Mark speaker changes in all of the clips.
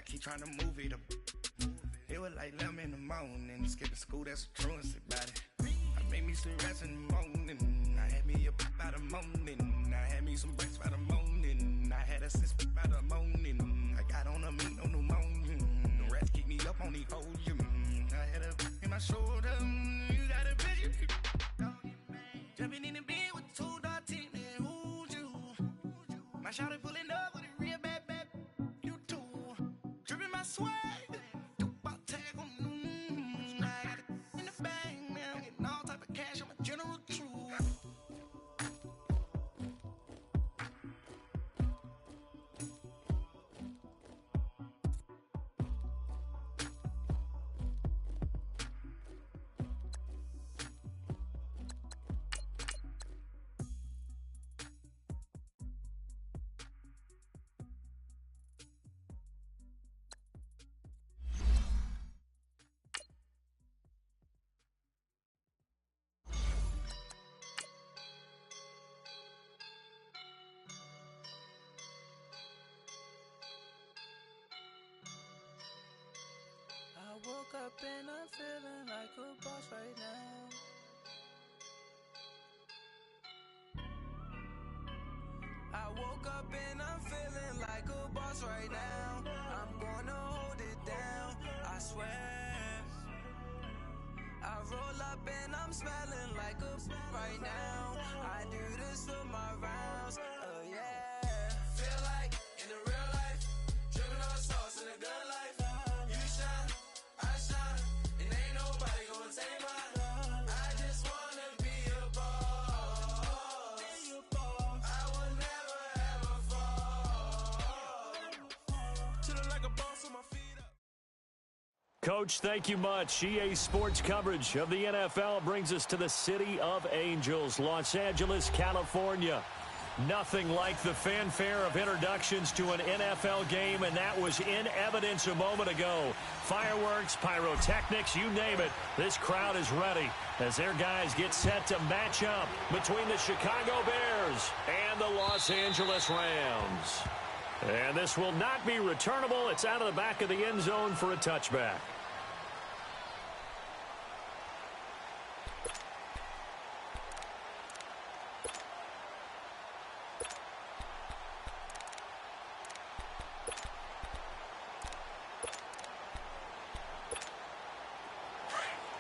Speaker 1: keep trying to move it up. It was like 11 in the morning. Skipping school, that's a truancy about it. I made me some rest in the morning. I had me a pop by the morning. I had me some breaks by the morning. I had a six by the morning. I got on a meat, no pneumonia. The rats keep me up on the volume. I had a in my shoulder. You got a vision. Jumping in the bed with two dark teeth, man, who's you? My shawty pulling up with a real bad, you too. Dripping my swag, about tag on I got it in the bag, man, I'm getting all type of cash, I'm a general true.
Speaker 2: I woke up and I'm feeling like a boss right now. I woke up and I'm feeling like a boss right now. I'm gonna hold it down, I swear. I roll up and I'm smelling like a right now. I do this for my rounds, oh yeah. Feel like in the real life, dripping on sauce in a good life. You shine, I shine, and ain't nobody gonna take mine. I just wanna be a boss. I will never ever fall. Chillin' like a boss on my feet up.
Speaker 3: Coach, thank you much. EA Sports coverage of the NFL brings us to the City of Angels, Los Angeles, California. Nothing like the fanfare of introductions to an NFL game, and that was in evidence a moment ago. Fireworks, pyrotechnics, you name it. This crowd is ready as their guys get set to match up between the Chicago Bears and the Los Angeles Rams. And this will not be returnable. It's out of the back of the end zone for a touchback.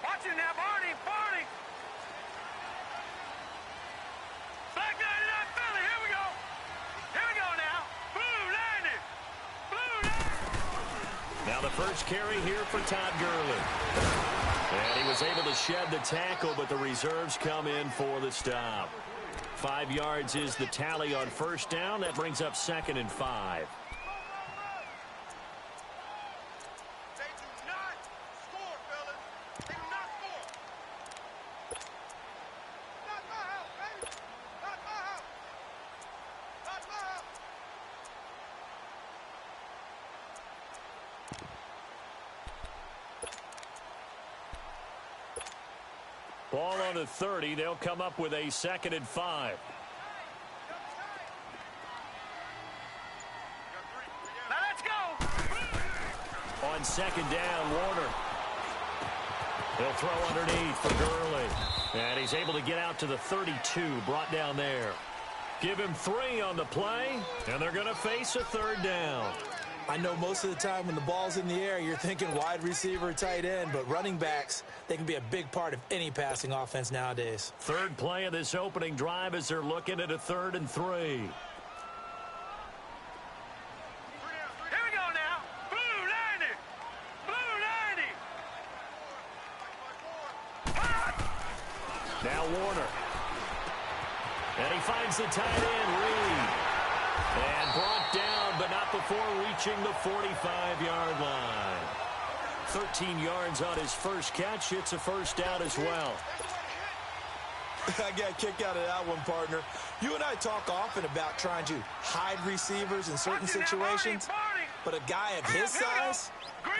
Speaker 4: Watch it now, Barney! Black 99 Philly, here we go! Here we go now! Blue 90!
Speaker 3: Now the first carry here for Todd Gurley. And he was able to shed the tackle, but the reserves come in for the stop. 5 yards is the tally on first down. That brings up 2nd and 5.
Speaker 4: They do not score, fellas! They do not score! Not my house, baby! Not my house! Not my house!
Speaker 3: Ball on the 30. They'll come up with a 2nd and 5.
Speaker 4: Now let's go!
Speaker 3: On 2nd down, Warner. He'll throw underneath for Gurley. And he's able to get out to the 32, brought down there. Give him 3 on the play, and they're going to face a 3rd down.
Speaker 5: I know most of the time when the ball's in the air, you're thinking wide receiver, tight end, but running backs, they can be a big part of any passing offense nowadays.
Speaker 3: 3rd play of this opening drive as they're looking at a 3rd and 3.
Speaker 4: Here we go now! Blue 90! Blue 90!
Speaker 3: Now Warner. And he finds the tight end, Reed. And brought down, but not before reaching the 45-yard line. 13 yards on his first catch. It's a 1st down as well.
Speaker 5: I got a kick out of that one, partner. You and I talk often about trying to hide receivers in certain situations, but a guy of his size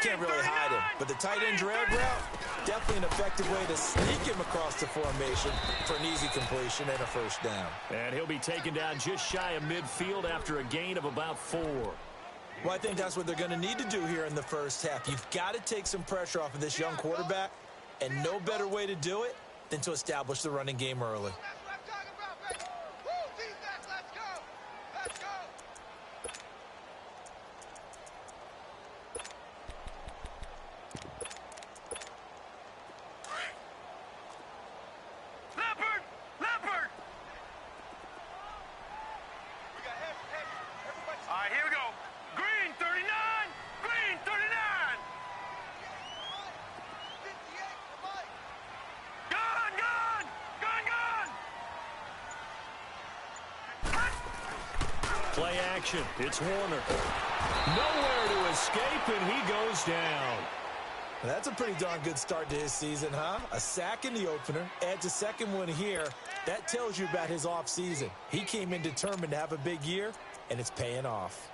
Speaker 5: can't really hide him. But the tight end drag route, definitely an effective way to sneak him across the formation for an easy completion and a 1st down.
Speaker 3: And he'll be taken down just shy of midfield after a gain of about 4.
Speaker 5: Well, I think that's what they're going to need to do here in the first half. You've got to take some pressure off of this young quarterback, and no better way to do it than to establish the running game early.
Speaker 3: Play action. It's Warner. Nowhere to escape, and he goes down.
Speaker 5: That's a pretty darn good start to his season, huh? A sack in the opener, adds a second one here. That tells you about his offseason. He came in determined to have a big year, and it's paying off.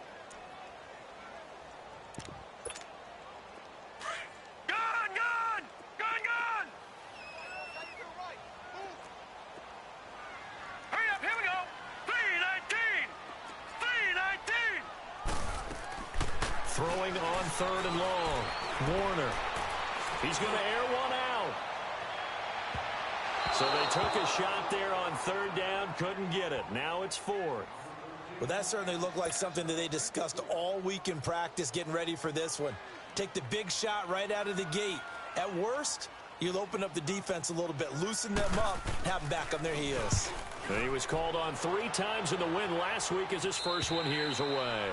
Speaker 3: Throwing on third and long. Warner. He's going to air one out. So they took a shot there on third down, couldn't get it. Now it's fourth.
Speaker 5: Well, that certainly looked like something that they discussed all week in practice getting ready for this one. Take the big shot right out of the gate. At worst, you'll open up the defense a little bit, loosen them up, have them back on their heels.
Speaker 3: And he was called on 3 times in the win last week as his first one here's away.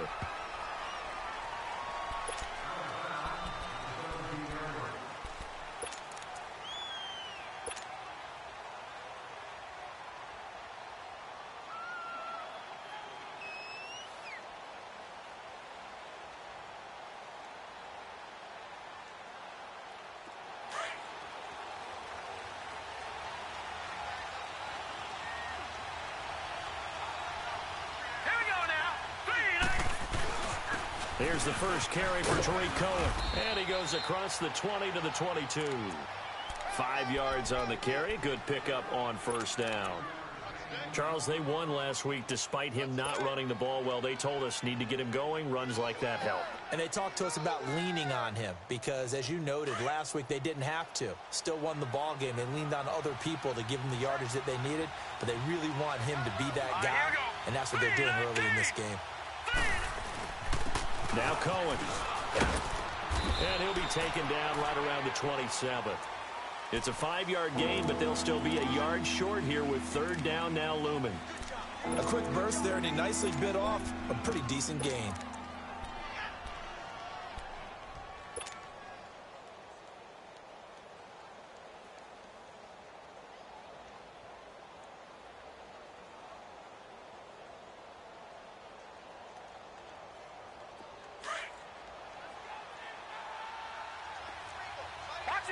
Speaker 3: Here's the first carry for Tariq Cohen. And he goes across the 20 to the 22. 5 yards on the carry. Good pickup on first down. Charles, they won last week despite him not running the ball well. They told us need to get him going. Runs like that help.
Speaker 5: And they talked to us about leaning on him because, as you noted, last week they didn't have to. Still won the ball game. They leaned on other people to give him the yardage that they needed, but they really want him to be that guy, and that's what they're doing early in this game.
Speaker 3: Now Cohen. And he'll be taken down right around the 27th. It's a 5-yard gain, but they'll still be a yard short here with third down now looming.
Speaker 5: A quick burst there, and he nicely bit off a pretty decent gain.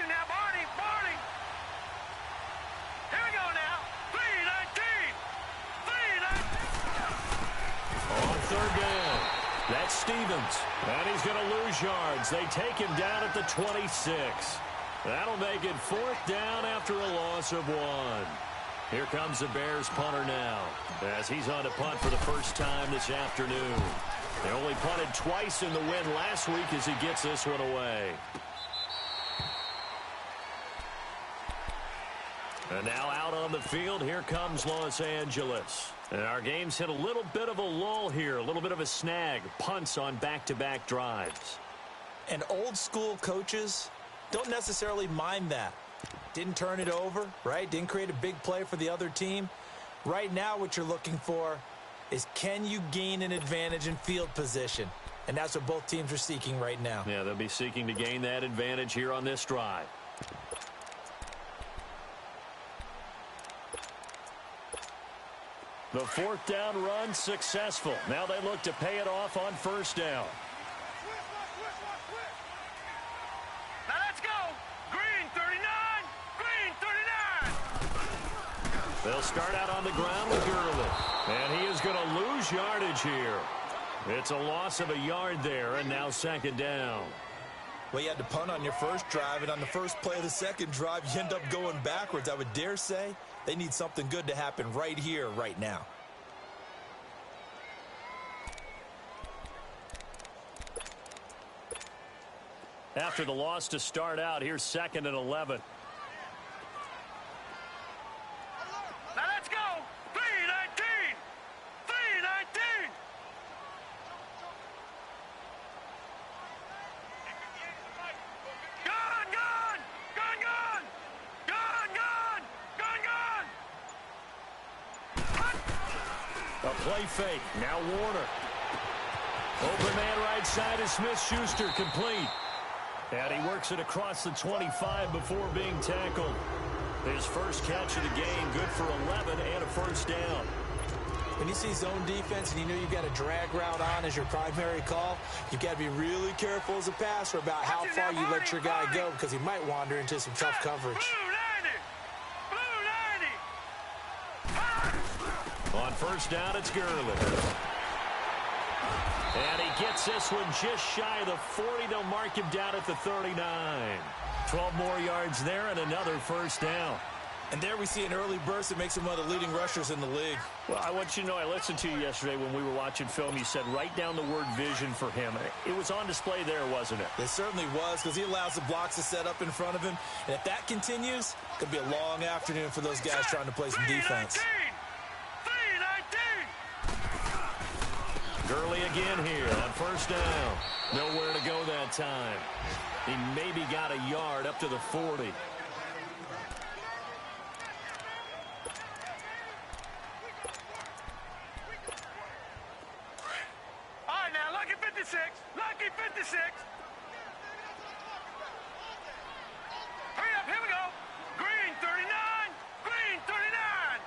Speaker 4: Now, Barney. Here we go now. 3-19.
Speaker 3: On third down. That's Stevens. And he's going to lose yards. They take him down at the 26. That'll make it fourth down after a loss of 1. Here comes the Bears punter now, as he's on to punt for the first time this afternoon. They only punted twice in the win last week as he gets this one away. And now out on the field, here comes Los Angeles. And our game's hit a little bit of a lull here, a little bit of a snag. Punts on back-to-back drives.
Speaker 5: And old-school coaches don't necessarily mind that. Didn't turn it over, right? Didn't create a big play for the other team. Right now what you're looking for is, can you gain an advantage in field position? And that's what both teams are seeking right now.
Speaker 3: Yeah, they'll be seeking to gain that advantage here on this drive. The fourth down run successful. Now they look to pay it off on first down.
Speaker 4: Now let's go. Green 39. Green 39.
Speaker 3: They'll start out on the ground with Gurley. And he is going to lose yardage here. It's a loss of a yard there, and now second down.
Speaker 5: Well, you had to punt on your first drive, and on the first play of the second drive, you end up going backwards. I would dare say they need something good to happen right here, right now.
Speaker 3: After the loss to start out, here's 2nd and 11.
Speaker 4: Now let's go. 3-19. 3-19. Gun, gun. Gun, gun. Gun, gun. Gun, gun.
Speaker 3: A play fake. Now Warner. Open man right side is Smith-Schuster, complete. And he works it across the 25 before being tackled. His first catch of the game, good for 11 and a first down.
Speaker 5: When you see zone defense and you know you've got a drag route on as your primary call, you've got to be really careful as a passer about how far you let your guy go because he might wander into some tough coverage.
Speaker 3: On first down, it's Gurley. And he gets this one just shy of the 40. They'll mark him down at the 39. 12 more yards there and another first down.
Speaker 5: And there we see an early burst that makes him one of the leading rushers in the league.
Speaker 3: Well, I want you to know, I listened to you yesterday when we were watching film. You said write down the word vision for him. It was on display there, wasn't it?
Speaker 5: It certainly was, because he allows the blocks to set up in front of him. And if that continues, it could be a long afternoon for those guys trying to play some defense.
Speaker 4: 3-19.
Speaker 3: Gurley again here on first down. Nowhere to go that time. He maybe got a yard up to the 40.
Speaker 4: All right, now, lucky 56. Lucky 56. Hurry up, here we go. Green 39. Green 39.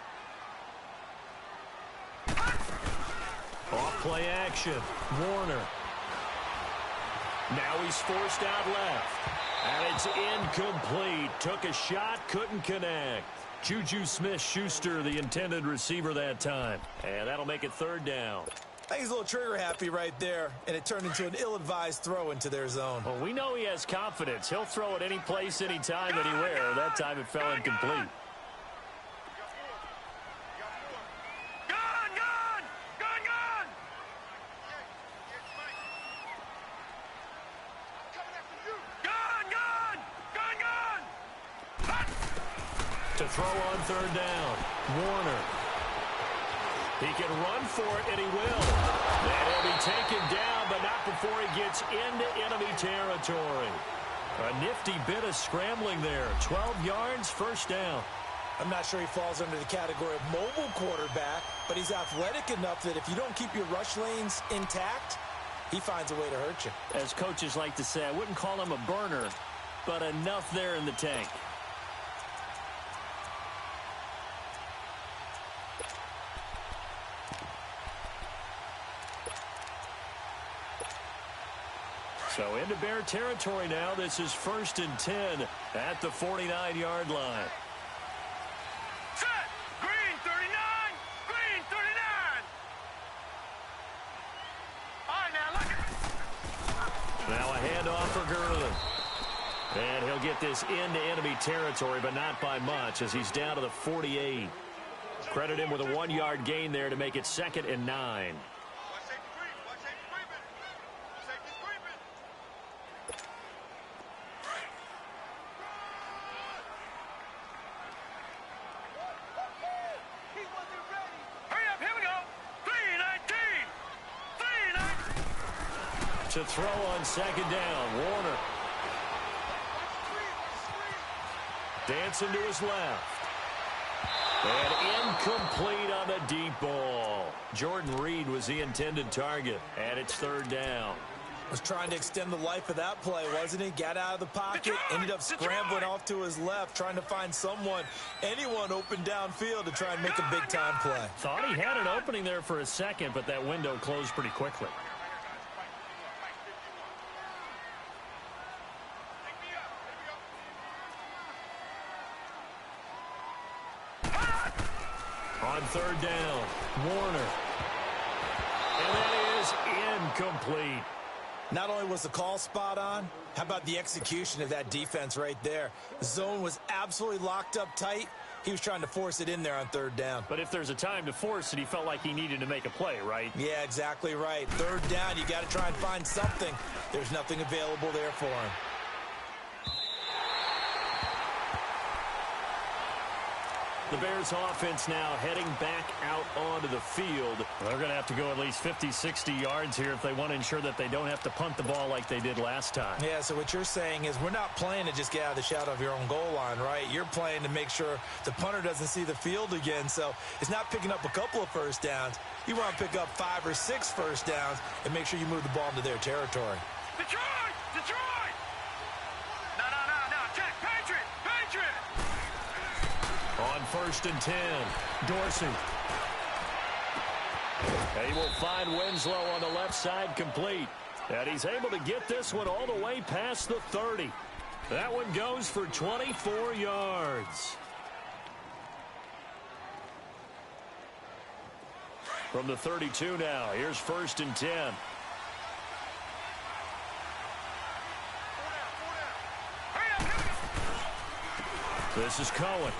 Speaker 3: Off play action. Warner. Now he's forced out left. And it's incomplete. Took a shot, couldn't connect. Juju Smith-Schuster, the intended receiver that time. And that'll make it third down.
Speaker 5: I think he's a little trigger happy right there, and it turned into an ill-advised throw into their zone.
Speaker 3: Well, we know he has confidence. He'll throw it any place, anytime, anywhere. That time it fell incomplete. To throw on third down. Warner. He can run for it, and he will. And he'll be taken down, but not before he gets into enemy territory. A nifty bit of scrambling there. 12 yards, first down.
Speaker 5: I'm not sure he falls under the category of mobile quarterback, but he's athletic enough that if you don't keep your rush lanes intact, he finds a way to hurt you.
Speaker 3: As coaches like to say, I wouldn't call him a burner, but enough there in the tank. So into Bear territory now. This is 1st and 10 at the 49-yard line.
Speaker 4: Set. Green 39. Green 39. All right, now look at.
Speaker 3: Now a handoff for Gurley. And he'll get this into enemy territory, but not by much as he's down to the 48. Credit him with a 1-yard gain there to make it 2nd and 9. To throw on second down, Warner. Dancing to his left. And incomplete on the deep ball. Jordan Reed was the intended target, and it's third down.
Speaker 5: Was trying to extend the life of that play, wasn't he? Got out of the pocket, ended up scrambling off to his left, trying to find anyone open downfield to try and make a big-time play.
Speaker 3: Thought he had an opening there for a second, but that window closed pretty quickly. On third down, Warner. And that is incomplete.
Speaker 5: Not only was the call spot on, how about the execution of that defense right there? The zone was absolutely locked up tight. He was trying to force it in there on third down.
Speaker 3: But if there's a time to force it, he felt like he needed to make a play, right?
Speaker 5: Yeah, exactly right. Third down, you got to try and find something. There's nothing available there for him.
Speaker 3: The Bears offense now heading back out onto the field. They're going to have to go at least 50, 60 yards here if they want to ensure that they don't have to punt the ball like they did last time.
Speaker 5: Yeah, so what you're saying is we're not playing to just get out of the shadow of your own goal line, right? You're playing to make sure the punter doesn't see the field again. So it's not picking up a couple of first downs. You want to pick up 5 or 6 first downs and make sure you move the ball into their territory.
Speaker 4: Detroit! Detroit! No. Check. Patriot!
Speaker 3: On 1st and 10, Dorsey. And he will find Winslow on the left side complete. And he's able to get this one all the way past the 30. That one goes for 24 yards. From the 32 now, here's 1st and 10. This is Cohen.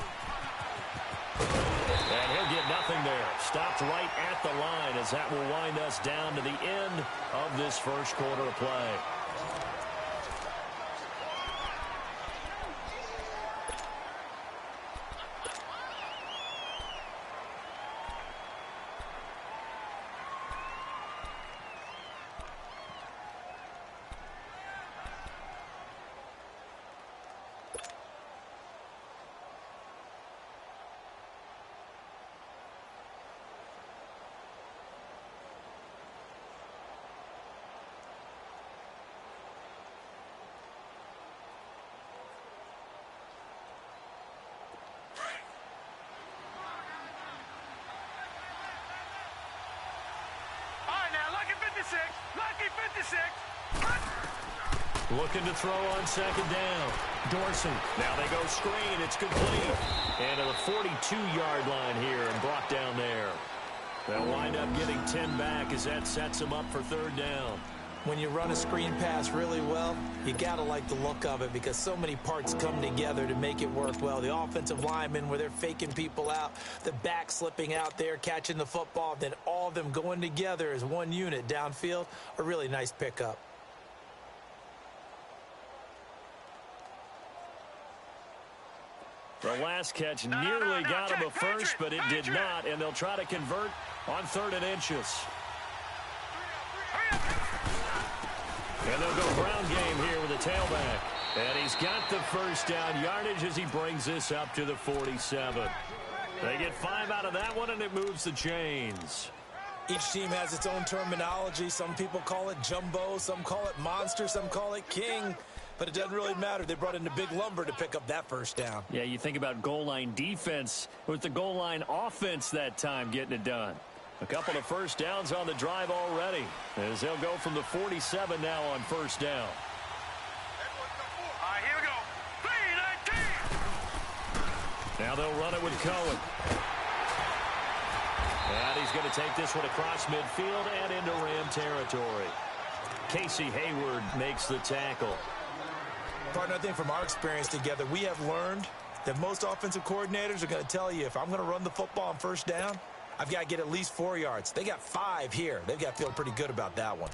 Speaker 3: And he'll get nothing there. Stopped right at the line as that will wind us down to the end of this first quarter of play.
Speaker 4: Lucky 56.
Speaker 3: Looking to throw on 2nd down. Dorsey. Now they go screen. It's complete. And to the 42-yard line here and brought down there. They'll wind up getting 10 back as that sets them up for 3rd down.
Speaker 5: When you run a screen pass really well, you got to like the look of it because so many parts come together to make it work well. The offensive linemen where they're faking people out, the back slipping out there, catching the football, then all of them going together as one unit downfield, a really nice pickup.
Speaker 3: The last catch nearly got him a first, but it did not, and they'll try to convert on 3rd and inches. And they'll go ground game here with a tailback. And he's got the first down yardage as he brings this up to the 47. They get 5 out of that one, and it moves the chains.
Speaker 5: Each team has its own terminology. Some people call it jumbo, some call it monster, some call it king. But it doesn't really matter. They brought in the big lumber to pick up that first down.
Speaker 3: Yeah, you think about goal line defense. It was the goal line offense that time getting it done. A couple of first downs on the drive already as they'll go from the 47 now on 1st down.
Speaker 4: All right, here we go. 3-19.
Speaker 3: Now they'll run it with Cohen. And he's going to take this one across midfield and into Ram territory. Casey Hayward makes the tackle.
Speaker 5: Partner, I think from our experience together, we have learned that most offensive coordinators are going to tell you if I'm going to run the football on 1st down, I've got to get at least 4 yards. They got 5 here. They've got to feel pretty good about that one.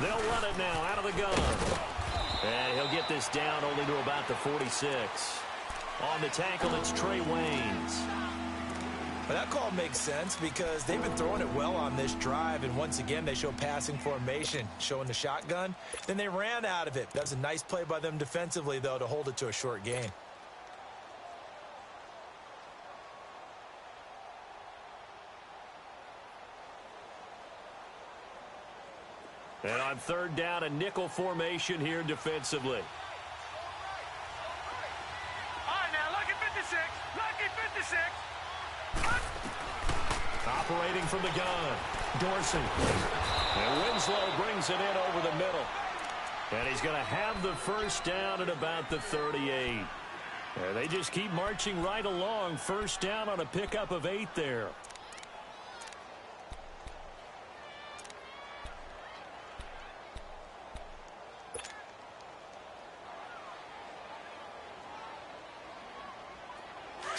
Speaker 3: They'll run it now out of the gun. And he'll get this down only to about the 46. On the tackle, it's Trey Waynes.
Speaker 5: But that call makes sense because they've been throwing it well on this drive, and once again they show passing formation, showing the shotgun. Then they ran out of it. That was a nice play by them defensively, though, to hold it to a short gain.
Speaker 3: And on 3rd down, a nickel formation here defensively.
Speaker 4: All right, now, lucky 56. Lucky 56.
Speaker 3: Operating from the gun, Dorsey. And Winslow brings it in over the middle. And he's going to have the first down at about the 38. And they just keep marching right along. 1st down on a pickup of 8 there.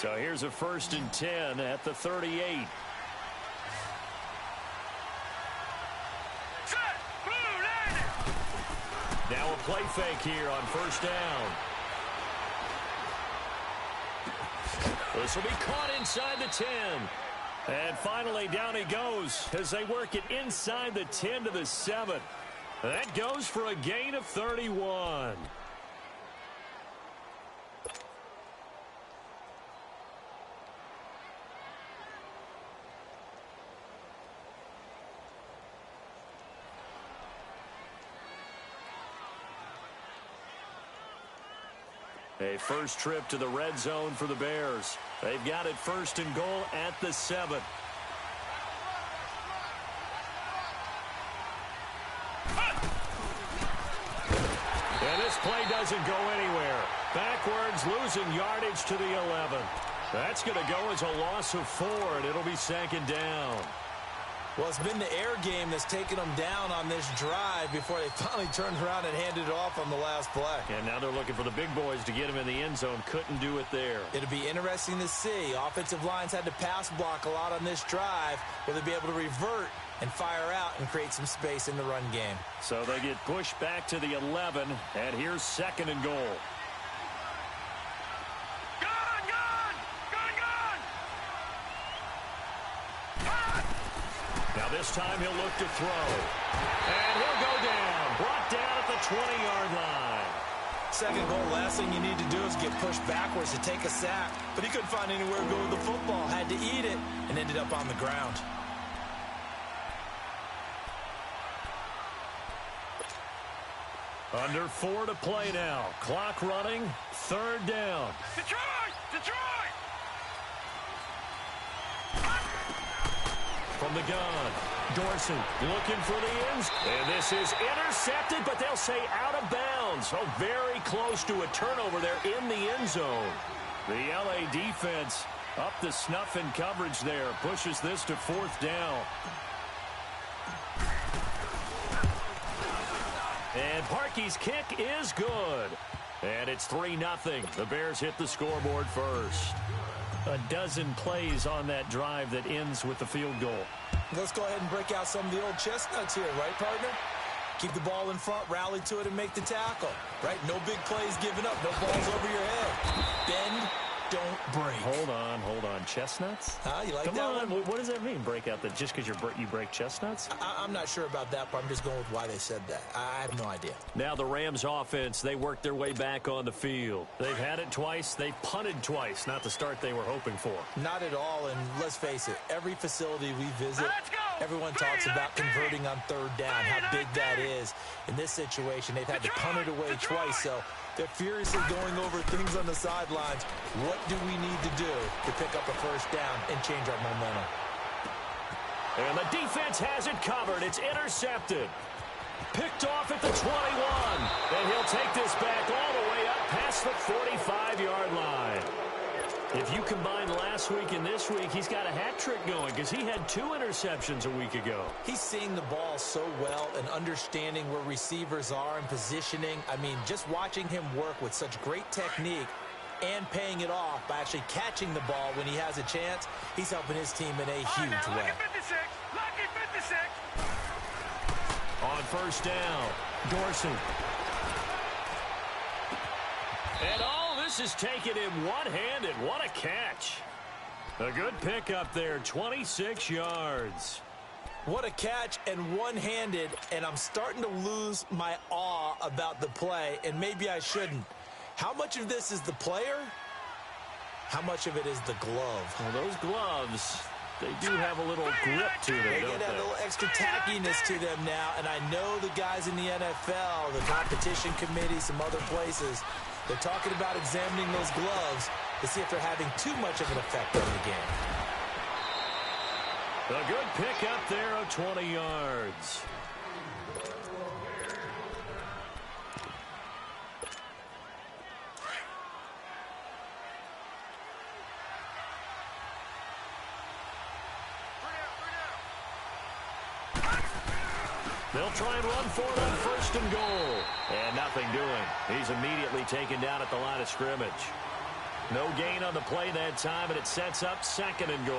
Speaker 3: So here's a 1st and 10 at the 38. Now a play fake here on 1st down. This will be caught inside the 10. And finally down he goes as they work it inside the 10 to the 7. That goes for a gain of 31. A first trip to the red zone for the Bears. They've got it 1st and goal at the 7. And this play doesn't go anywhere. Backwards, losing yardage to the 11. That's going to go as a loss of 4, and it'll be 2nd down.
Speaker 5: Well, it's been the air game that's taken them down on this drive before they finally turned around and handed it off on the last play.
Speaker 3: And now they're looking for the big boys to get him in the end zone. Couldn't do it there.
Speaker 5: It'll be interesting to see. Offensive lines had to pass block a lot on this drive. Will they be able to revert and fire out and create some space in the run game?
Speaker 3: So they get pushed back to the 11, and here's 2nd and goal. Now this time he'll look to throw. And he'll go down. Brought down at the 20-yard line.
Speaker 5: 2nd goal, last thing you need to do is get pushed backwards to take a sack. But he couldn't find anywhere to go with the football. Had to eat it and ended up on the ground.
Speaker 3: Under 4 to play now. Clock running. 3rd down.
Speaker 4: Detroit! Detroit!
Speaker 3: From the gun, Dorsey looking for the ends. And this is intercepted, but they'll say out of bounds. So very close to a turnover there in the end zone. The LA defense up to snuff in coverage there. Pushes this to 4th down. And Parkey's kick is good. And it's 3-0. The Bears hit the scoreboard first. A dozen plays on that drive that ends with the field goal.
Speaker 5: Let's go ahead and break out some of the old chestnuts here, right, partner? Keep the ball in front, rally to it, and make the tackle, right? No big plays given up, no balls over your head. Bend, don't break.
Speaker 3: Hold on. Chestnuts?
Speaker 5: You like
Speaker 3: Come
Speaker 5: that
Speaker 3: on.
Speaker 5: one?
Speaker 3: What does that mean, break out? That just because you break chestnuts?
Speaker 5: I'm not sure about that, but I'm just going with why they said that. I have no idea.
Speaker 3: Now the Rams offense, they worked their way back on the field. They've had it twice. They've punted twice. Not the start they were hoping for.
Speaker 5: Not at all, and let's face it, every facility we visit, everyone talks about converting on 3rd down, how big that is. In this situation, they've had to punt it away twice, so they're furiously going over things on the sidelines. What do we need to do to pick up a 1st down and change our momentum?
Speaker 3: And the defense has it covered. It's intercepted. Picked off at the 21. And he'll take this back all the way up past the 45-yard line. If you combine last week and this week, he's got a hat trick going because he had 2 interceptions a week ago.
Speaker 5: He's seeing the ball so well and understanding where receivers are and positioning. I mean, just watching him work with such great technique and paying it off by actually catching the ball when he has a chance, he's helping his team in a huge way.
Speaker 4: Lucky 56.
Speaker 3: On 1st down, Dorsey. And all this is taken in one-handed. What a catch. A good pickup there, 26 yards.
Speaker 5: What a catch and one-handed, and I'm starting to lose my awe about the play, and maybe I shouldn't. How much of this is the player? How much of it is the glove?
Speaker 3: Well, those gloves, they do have a little grip to them,
Speaker 5: They
Speaker 3: don't
Speaker 5: get a little extra tackiness to them now, and I know the guys in the NFL, the competition committee, some other places, they're talking about examining those gloves to see if they're having too much of an effect on the game.
Speaker 3: A good pick up there of 20 yards. They'll try and run for it on 1st and goal. And nothing doing. He's immediately taken down at the line of scrimmage. No gain on the play that time, and it sets up 2nd and goal.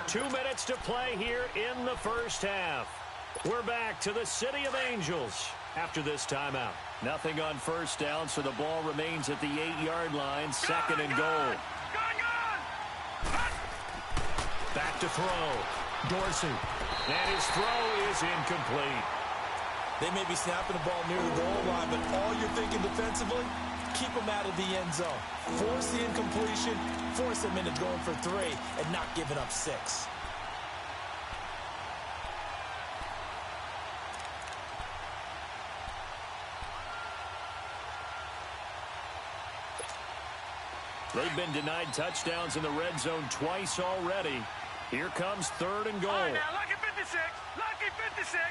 Speaker 3: Two minutes to play here in the first half. We're back to the City of Angels after this timeout. Nothing on first down, so the ball remains at the 8-yard line, 2nd and goal. Back to throw. Dorsey. And his throw is incomplete.
Speaker 5: They may be snapping the ball near the goal line, but all you're thinking defensively, keep them out of the end zone. Force the incompletion, force them into going for 3, and not giving up 6.
Speaker 3: They've been denied touchdowns in the red zone twice already. Here comes 3rd and goal.
Speaker 4: All right, now, lucky 56. Lucky 56.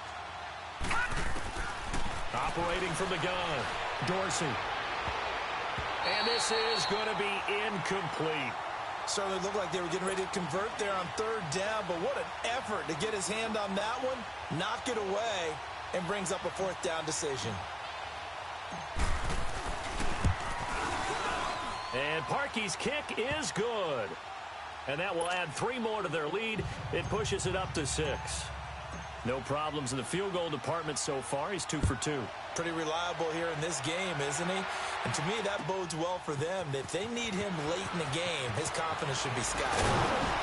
Speaker 3: Operating from the gun. Dorsey. And this is going to be incomplete.
Speaker 5: Certainly looked like they were getting ready to convert there on 3rd down, but what an effort to get his hand on that one, knock it away, and brings up a 4th down decision.
Speaker 3: And Parkey's kick is good. And that will add 3 more to their lead. It pushes it up to 6. No problems in the field goal department so far. He's 2 for 2.
Speaker 5: Pretty reliable here in this game, isn't he? And to me, that bodes well for them. If they need him late in the game, his confidence should be sky high.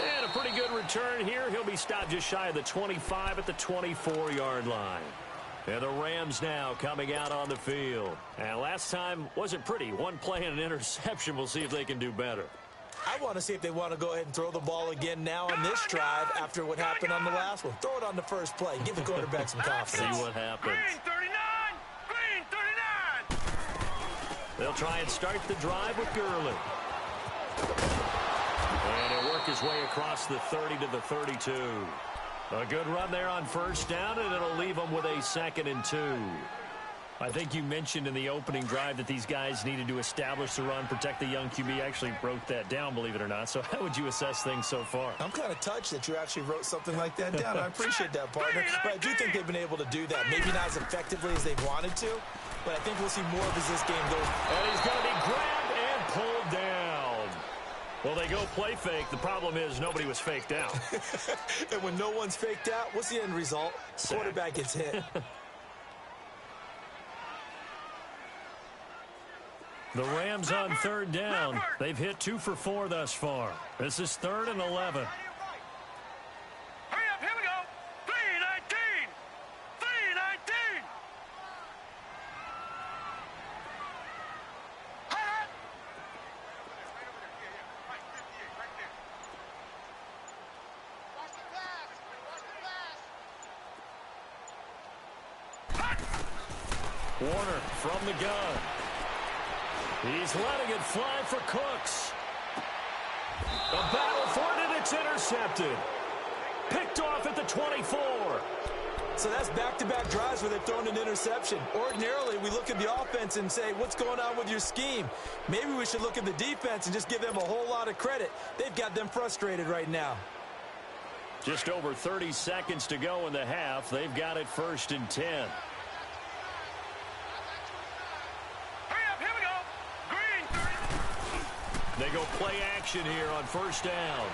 Speaker 3: And a pretty good return here. He'll be stopped just shy of the 25 at the 24-yard line. And the Rams now coming out on the field. And last time wasn't pretty. One play and an interception. We'll see if they can do better.
Speaker 5: I want to see if they want to go ahead and throw the ball again now on this drive after what happened on the last one. Throw it on the first play. Give the quarterback some confidence.
Speaker 3: See what happens.
Speaker 4: Green 39. Green 39.
Speaker 3: They'll try and start the drive with Gurley. And he'll work his way across the 30 to the 32. A good run there on first down, and it'll leave them with a 2nd and 2. I think you mentioned in the opening drive that these guys needed to establish the run, protect the young QB. I actually wrote that down, believe it or not. So how would you assess things so far?
Speaker 5: I'm kind of touched that you actually wrote something like that down. I appreciate that, partner. But I do think they've been able to do that. Maybe not as effectively as they've wanted to, but I think we'll see more of as this game goes.
Speaker 3: And he's going to be grabbed and pulled down. Well, they go play fake. The problem is nobody was faked out.
Speaker 5: And when no one's faked out, what's the end result?
Speaker 3: Sack.
Speaker 5: Quarterback gets hit.
Speaker 3: The Rams on 3rd down. They've hit 2 for 4 thus far. This is 3rd and 11.
Speaker 4: Hurry up, here we go. 319. 319.
Speaker 3: Warner from the gun. He's letting it fly for Cooks. A battle for it, and it's intercepted. Picked off at the 24.
Speaker 5: So that's back-to-back drives where they've thrown an interception. Ordinarily, we look at the offense and say, what's going on with your scheme? Maybe we should look at the defense and just give them a whole lot of credit. They've got them frustrated right now.
Speaker 3: Just over 30 seconds to go in the half. They've got it 1st and 10. They go play action here on first down.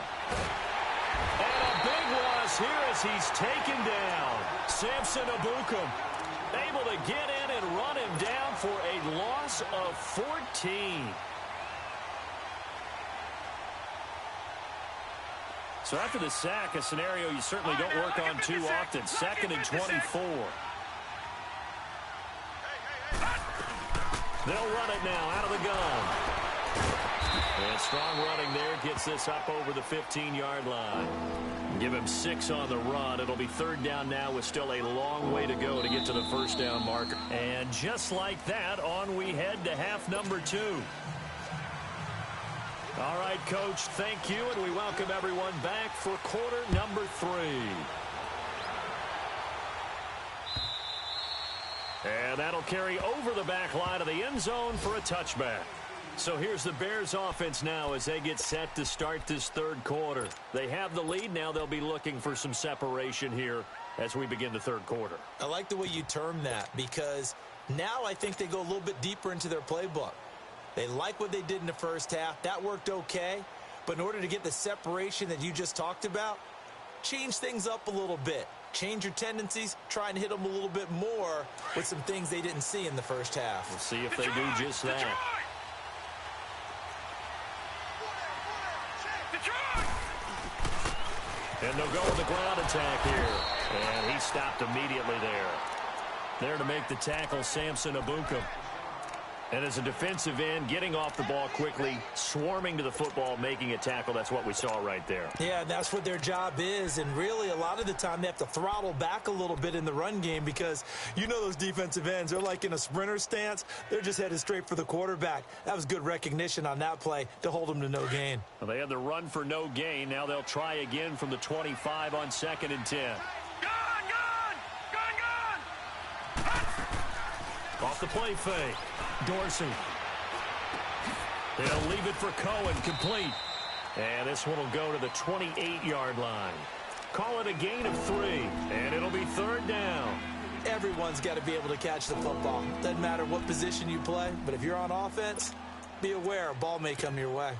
Speaker 3: And a big loss here as he's taken down. Samson Abukum able to get in and run him down for a loss of 14. So after the sack, a scenario you certainly don't work on too often. 2nd and 24. They'll run it now out of the gun. And strong running there gets this up over the 15-yard line. Give him 6 on the run. It'll be 3rd down now with still a long way to go to get to the first down marker. And just like that, on we head to half number 2. All right, Coach, thank you, and we welcome everyone back for quarter number 3. And that'll carry over the back line of the end zone for a touchback. So here's the Bears offense now as they get set to start this third quarter. They have the lead. Now they'll be looking for some separation here as we begin the third quarter.
Speaker 5: I like the way you term that because now I think they go a little bit deeper into their playbook. They like what they did in the first half. That worked okay. But in order to get the separation that you just talked about, change things up a little bit. Change your tendencies, try and hit them a little bit more with some things they didn't see in the first half.
Speaker 3: We'll see if they do just that. And they'll go with the ground attack here. And he stopped immediately there. There to make the tackle, Samson Abuka. And as a defensive end, getting off the ball quickly, swarming to the football, making a tackle, that's what we saw right there.
Speaker 5: Yeah, that's what their job is. And really, a lot of the time, they have to throttle back a little bit in the run game because you know those defensive ends, they're like in a sprinter stance. They're just headed straight for the quarterback. That was good recognition on that play to hold them to no gain.
Speaker 3: Well, they had the run for no gain. Now they'll try again from the 25 on 2nd and 10. Off the play fake. Dorsey. They'll leave it for Cohen, complete. And this one will go to the 28-yard line. Call it a gain of 3, and it'll be 3rd down.
Speaker 5: Everyone's got to be able to catch the football. Doesn't matter what position you play, but if you're on offense, be aware a ball may come your way.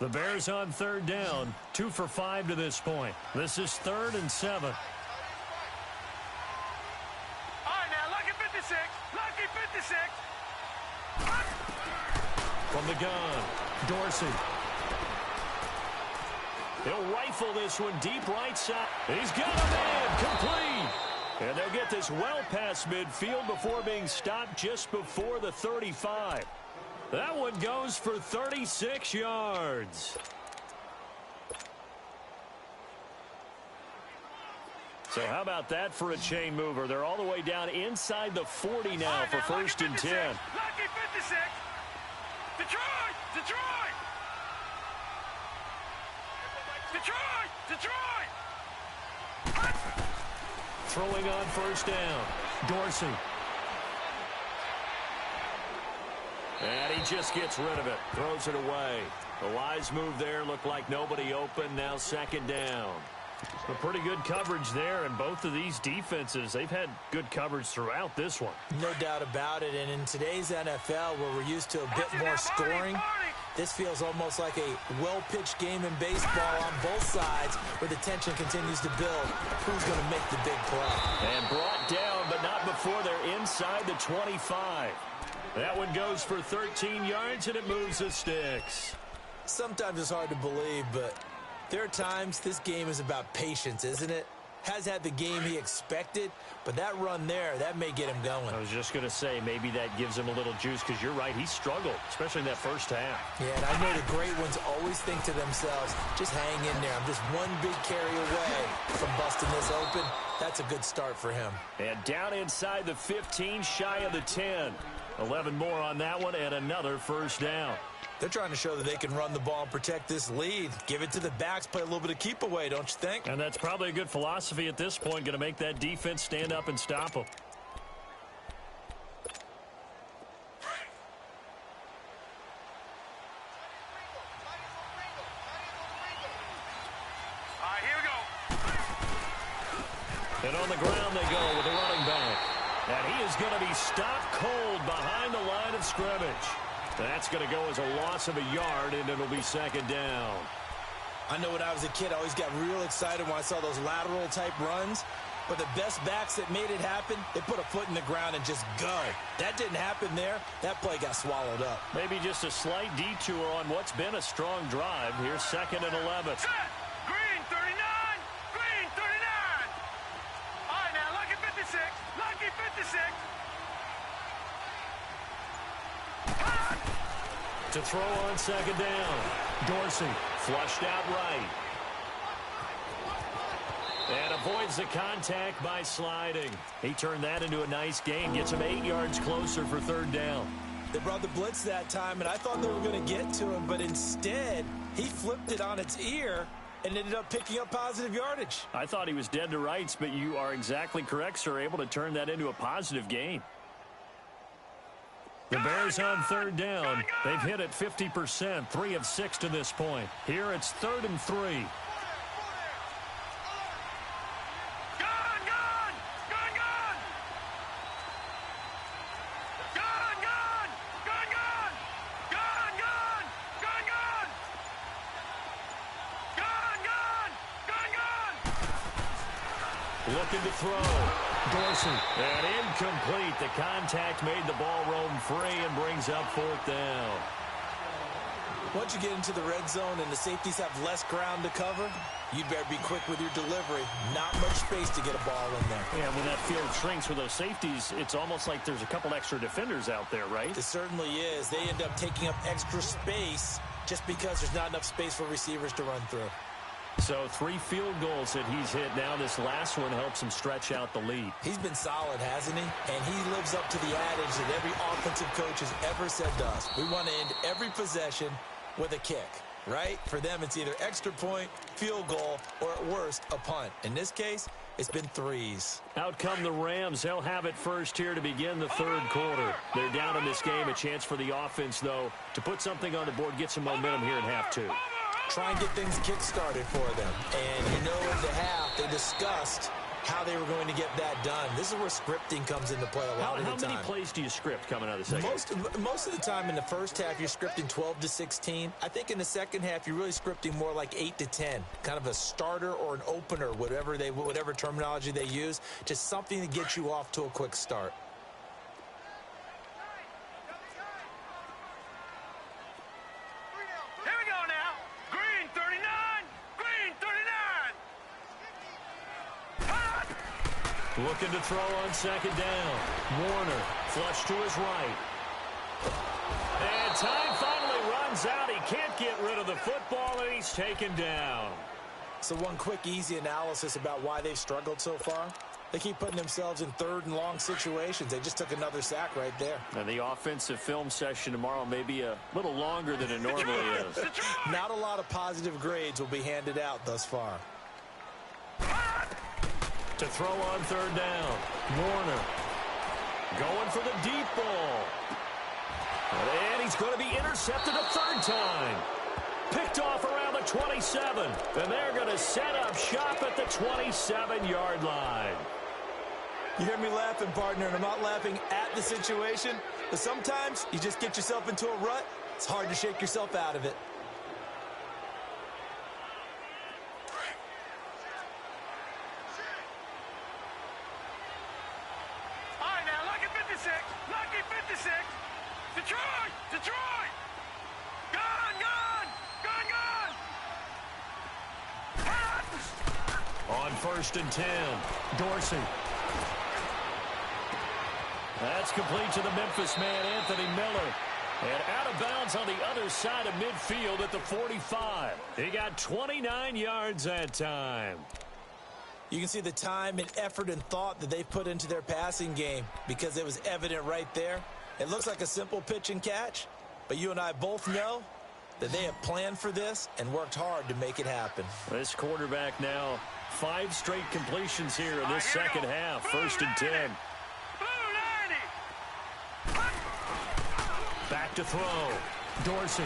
Speaker 3: The Bears on 3rd down, 2 for 5 to this point. This is 3rd and 7.
Speaker 4: All right, now, lucky 56. Lucky 56.
Speaker 3: From the gun, Dorsey. He'll rifle this one deep right side. He's got a man, complete. And they'll get this well past midfield before being stopped just before the 35. That one goes for 36 yards. So how about that for a chain mover? They're all the way down inside the 40 now for 1st and 10.
Speaker 4: Lucky 56. Detroit! Detroit! Detroit! Detroit!
Speaker 3: Throwing on 1st down. Dorsey. And he just gets rid of it. Throws it away. The wise move there. Looked like nobody open. Now 2nd down. A pretty good coverage there. And both of these defenses, they've had good coverage throughout this one.
Speaker 5: No doubt about it. And in today's NFL, where we're used to a bit more scoring, this feels almost like a well-pitched game in baseball on both sides where the tension continues to build. Who's going to make the big play?
Speaker 3: And brought down, but not before they're inside the 25. That one goes for 13 yards, and it moves the sticks.
Speaker 5: Sometimes it's hard to believe, but there are times this game is about patience, isn't it? Has had the game he expected, but that run there, that may get him going.
Speaker 3: I was just going to say, maybe that gives him a little juice, because you're right, he struggled, especially in that first half.
Speaker 5: Yeah, and I know the great ones always think to themselves, just hang in there. I'm just one big carry away from busting this open. That's a good start for him.
Speaker 3: And down inside the 15, shy of the 10. 11 more on that one, and another 1st down.
Speaker 5: They're trying to show that they can run the ball and protect this lead. Give it to the backs, play a little bit of keep away, don't you think?
Speaker 3: And that's probably a good philosophy at this point, going to make that defense stand up and stop them.
Speaker 4: All right, here we go.
Speaker 3: And on the ground they go with the running back. And he is going to be stopped cold behind the line of scrimmage. That's going to go as a loss of a yard, and it'll be 2nd down.
Speaker 5: I know when I was a kid, I always got real excited when I saw those lateral-type runs. But the best backs that made it happen, they put a foot in the ground and just go. That didn't happen there. That play got swallowed up.
Speaker 3: Maybe just a slight detour on what's been a strong drive. Here's 2nd and 11.
Speaker 4: Set. Green 39. Green 39. All right, now, lucky 56. Lucky 56.
Speaker 3: To throw on 2nd down. Dorsey flushed out right. And avoids the contact by sliding. He turned that into a nice gain. Gets him 8 yards closer for 3rd down.
Speaker 5: They brought the blitz that time, and I thought they were going to get to him, but instead, he flipped it on its ear and ended up picking up positive yardage.
Speaker 3: I thought he was dead to rights, but you are exactly correct, sir, able to turn that into a positive gain. The Bears on third down. They've hit it 50%, 3 of 6 to this point. Here it's 3rd and 3. Looking to throw. Dorsey. And incomplete. The contact made the ball roam free and brings up 4th down.
Speaker 5: Once you get into the red zone and the safeties have less ground to cover, you better be quick with your delivery. Not much space to get a ball in there.
Speaker 3: Yeah, when that field shrinks with those safeties, it's almost like there's a couple extra defenders out there, right?
Speaker 5: It certainly is. They end up taking up extra space just because there's not enough space for receivers to run through.
Speaker 3: So 3 field goals that he's hit now. This last one helps him stretch out the lead.
Speaker 5: He's been solid, hasn't he? And he lives up to the adage that every offensive coach has ever said to us. We want to end every possession with a kick, right? For them, it's either extra point, field goal, or at worst, a punt. In this case, it's been 3s.
Speaker 3: Out come the Rams. They'll have it first here to begin the 3rd quarter. They're down in this game. A chance for the offense, though, to put something on the board, get some momentum here in half 2.
Speaker 5: Try and get things kick-started for them. And in the half, they discussed how they were going to get that done. This is where scripting comes into play a lot of the time.
Speaker 3: How many plays do you script coming out of the second?
Speaker 5: Most of the time in the first half, you're scripting 12 to 16. I think in the second half, you're really scripting more like 8 to 10. Kind of a starter or an opener, whatever terminology they use. Just something to get you off to a quick start.
Speaker 3: Looking to throw on second down. Warner, flush to his right. And time finally runs out. He can't get rid of the football, and he's taken down.
Speaker 5: So one quick, easy analysis about why they've struggled so far. They keep putting themselves in 3rd and long situations. They just took another sack right there.
Speaker 3: And the offensive film session tomorrow may be a little longer than it normally is.
Speaker 5: Not a lot of positive grades will be handed out thus far.
Speaker 3: To throw on 3rd down. Warner going for the deep ball. And he's going to be intercepted a 3rd time. Picked off around the 27. And they're going to set up shop at the 27-yard line.
Speaker 5: You hear me laughing, partner, and I'm not laughing at the situation, but sometimes you just get yourself into a rut. It's hard to shake yourself out of it.
Speaker 4: Lucky 56. Detroit. Gone.
Speaker 3: On 1st and 10, Dorsey. That's complete to the Memphis man, Anthony Miller. And out of bounds on the other side of midfield at the 45. He got 29 yards that time.
Speaker 5: You can see the time and effort and thought that they put into their passing game because it was evident right there. It looks like a simple pitch and catch, but you and I both know that they have planned for this and worked hard to make it happen.
Speaker 3: This quarterback now 5 straight completions here in this second half. 1st and 10. Back to throw. Dorsey.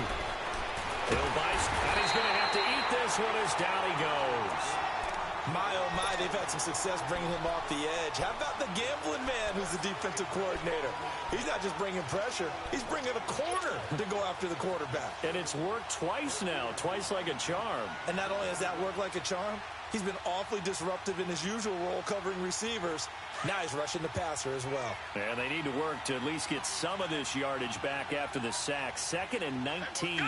Speaker 3: He'll bite, and he's going to have to eat this one as down he goes.
Speaker 5: My, oh my, they've had some success bringing him off the edge. How about the gambling man who's the defensive coordinator? He's not just bringing pressure. He's bringing a corner to go after the quarterback.
Speaker 3: And it's worked twice now, twice like a charm.
Speaker 5: And not only has that worked like a charm, he's been awfully disruptive in his usual role covering receivers. Now he's rushing the passer as well.
Speaker 3: And they need to work to at least get some of this yardage back after the sack. 2nd and 19.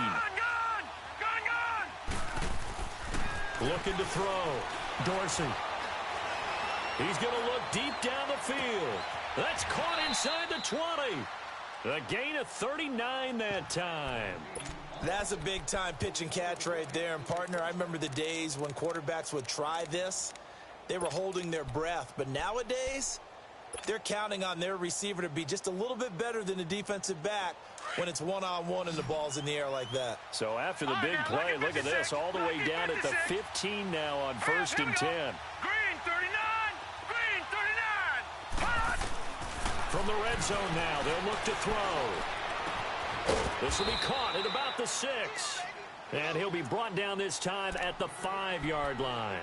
Speaker 3: Looking to throw. Dorsey. He's going to look deep down the field. That's caught inside the 20. A gain of 39 that time.
Speaker 5: That's a big-time pitch and catch right there. And, partner, I remember the days when quarterbacks would try this. They were holding their breath. But nowadays, They're counting on their receiver to be just a little bit better than the defensive back when it's one-on-one and the ball's in the air like that.
Speaker 3: So after the big play, look at this, all the way down at the 15 now on 1st and 10.
Speaker 4: Green 39! Green 39!
Speaker 3: From the red zone now, they'll look to throw. This will be caught at about the 6. And he'll be brought down this time at the 5-yard line.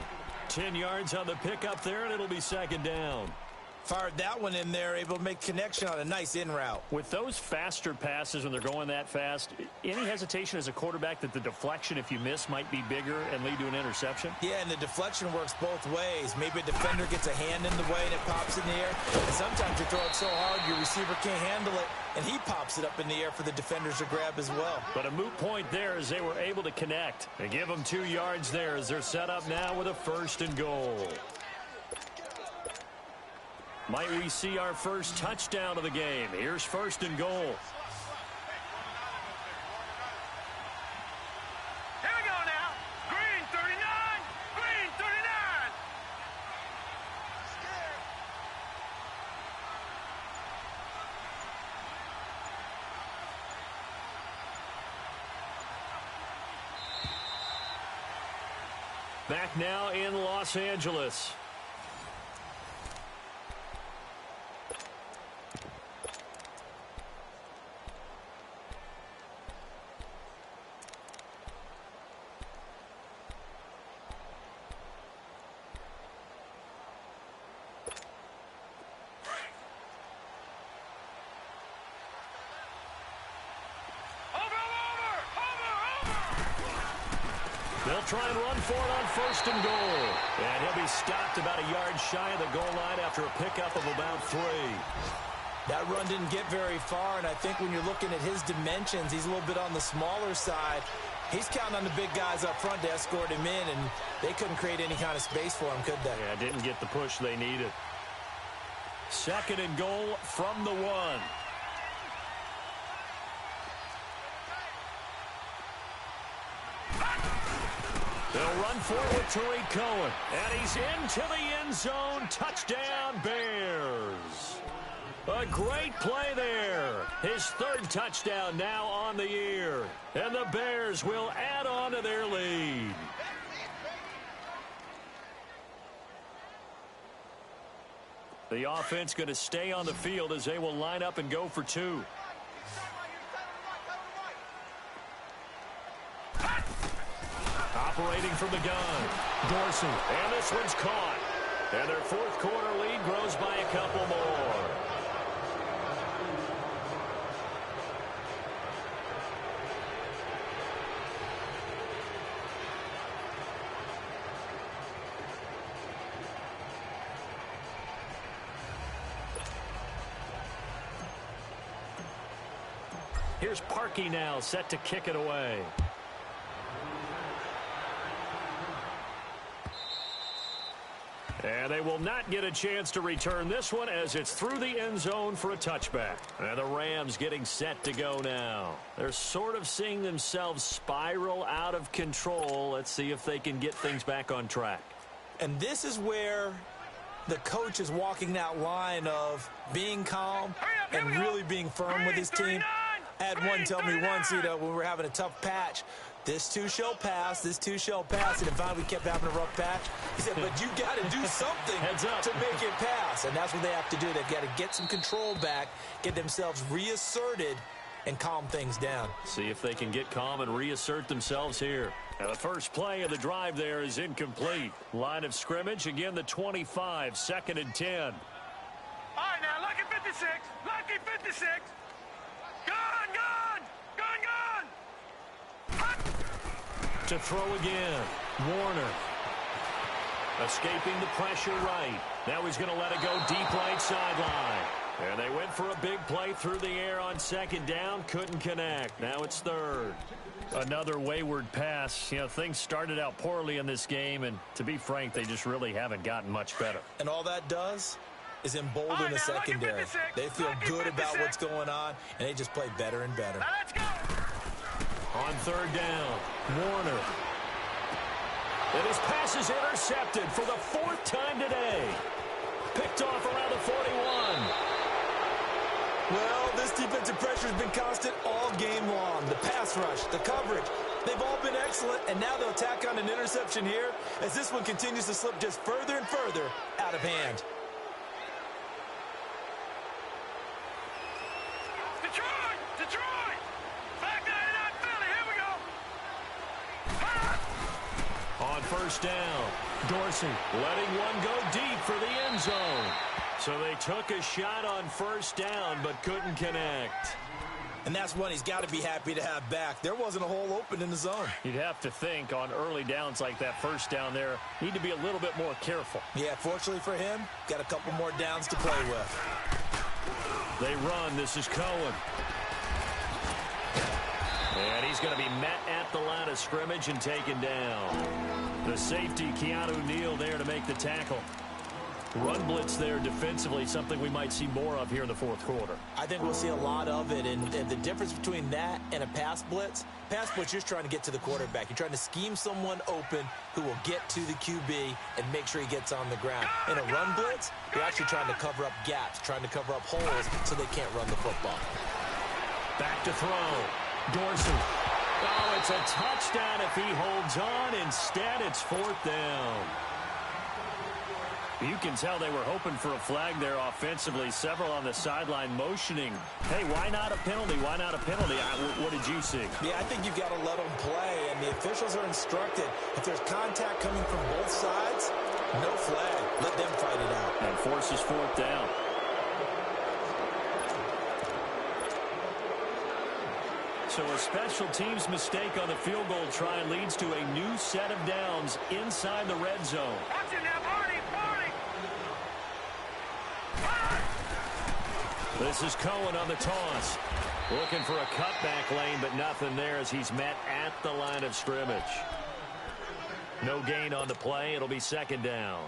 Speaker 3: 10 yards on the pickup there, and it'll be 2nd down.
Speaker 5: Fired that one in there, able to make connection on a nice in route.
Speaker 3: With those faster passes when they're going that fast, any hesitation as a quarterback that the deflection, if you miss, might be bigger and lead to an interception?
Speaker 5: Yeah, and the deflection works both ways. Maybe a defender gets a hand in the way and it pops in the air. And sometimes you throw it so hard your receiver can't handle it, and he pops it up in the air for the defenders to grab as well.
Speaker 3: But a moot point there as they were able to connect. They give them 2 yards there as they're set up now with a 1st and goal. Might we see our first touchdown of the game? Here's 1st and goal.
Speaker 4: Here we go now. Green 39! Green 39!
Speaker 3: Back now in Los Angeles. They'll try and run for it on 1st and goal. And he'll be stopped about a yard shy of the goal line after a pickup of about 3.
Speaker 5: That run didn't get very far, and I think when you're looking at his dimensions, he's a little bit on the smaller side. He's counting on the big guys up front to escort him in, and they couldn't create any kind of space for him, could they?
Speaker 3: Yeah, didn't get the push they needed. 2nd and goal from the 1. They'll run forward to Tariq Cohen. And he's into the end zone. Touchdown, Bears. A great play there. His 3rd touchdown now on the year. And the Bears will add on to their lead. The offense going to stay on the field as they will line up and go for 2. Operating from the gun, Dorsey. And this one's caught. And their 4th quarter lead grows by a couple more. Here's Parkey now, set to kick it away. And they will not get a chance to return this one as it's through the end zone for a touchback. And the Rams getting set to go now. They're sort of seeing themselves spiral out of control. Let's see if they can get things back on track.
Speaker 5: And this is where the coach is walking that line of being calm and really being firm with his team. I had one tell me once, when we were having a tough patch, this too shall pass, this too shall pass. And then finally we kept having a rough patch. He said, but you got to do something to make it pass. And that's what they have to do. They've got to get some control back, get themselves reasserted, and calm things down.
Speaker 3: See if they can get calm and reassert themselves here. And the first play of the drive there is incomplete. Line of scrimmage, again the 25, 2nd and 10.
Speaker 4: All right, now, lucky 56. Lucky 56. Gun, gun, gun, gun.
Speaker 3: To throw again, Warner. Escaping the pressure right. Now he's going to let it go deep right sideline. And they went for a big play through the air on 2nd down. Couldn't connect. Now it's 3rd. Another wayward pass. Things started out poorly in this game, and to be frank, they just really haven't gotten much better.
Speaker 5: And all that does is embolden the secondary. They feel good about what's going on, and they just play better and better.
Speaker 4: Now let's go.
Speaker 3: On 3rd down, Warner. And his pass is intercepted for the 4th time today. picked off around the 41.
Speaker 5: Well, this defensive pressure has been constant all game long. The pass rush, the coverage, they've all been excellent, and now they'll tack on an interception here as this one continues to slip just further and further out of hand.
Speaker 4: Detroit! Back 99 Philly, here we go!
Speaker 3: On first down, Dorsey letting one go deep for the end zone. So they took a shot on first down but couldn't connect.
Speaker 5: And that's one he's got to be happy to have back. There wasn't a hole open in the zone.
Speaker 3: You'd have to think on early downs like that first down there, need to be a little bit more careful.
Speaker 5: Yeah, fortunately for him, got a couple more downs to play with.
Speaker 3: They run. This is Cohen. And he's going to be met at the line of scrimmage and taken down. The safety, Keanu Neal, there to make the tackle. Run blitz there defensively, something we might see more of here in the fourth quarter.
Speaker 5: I think we'll see a lot of it, and the difference between that and a pass blitz, you're just trying to get to the quarterback. You're trying to scheme someone open who will get to the QB and make sure he gets on the ground. In a run blitz, you're actually trying to cover up gaps, trying to cover up holes so they can't run the football.
Speaker 3: Back to throw. Dorsey. Oh, it's a touchdown if he holds on. Instead, it's fourth down. You can tell they were hoping for a flag there offensively. Several on the sideline motioning. Hey, why not a penalty? Why not a penalty? What did you see?
Speaker 5: Yeah, I think you've got to let them play, and the officials are instructed. If there's contact coming from both sides, no flag. Let them fight it out.
Speaker 3: And forces fourth down. So a special teams mistake on the field goal try leads to a new set of downs inside the red zone.
Speaker 4: Watch it now, Barney!
Speaker 3: This is Cohen on the toss. Looking for a cutback lane, but nothing there as he's met at the line of scrimmage. No gain on the play. It'll be second down.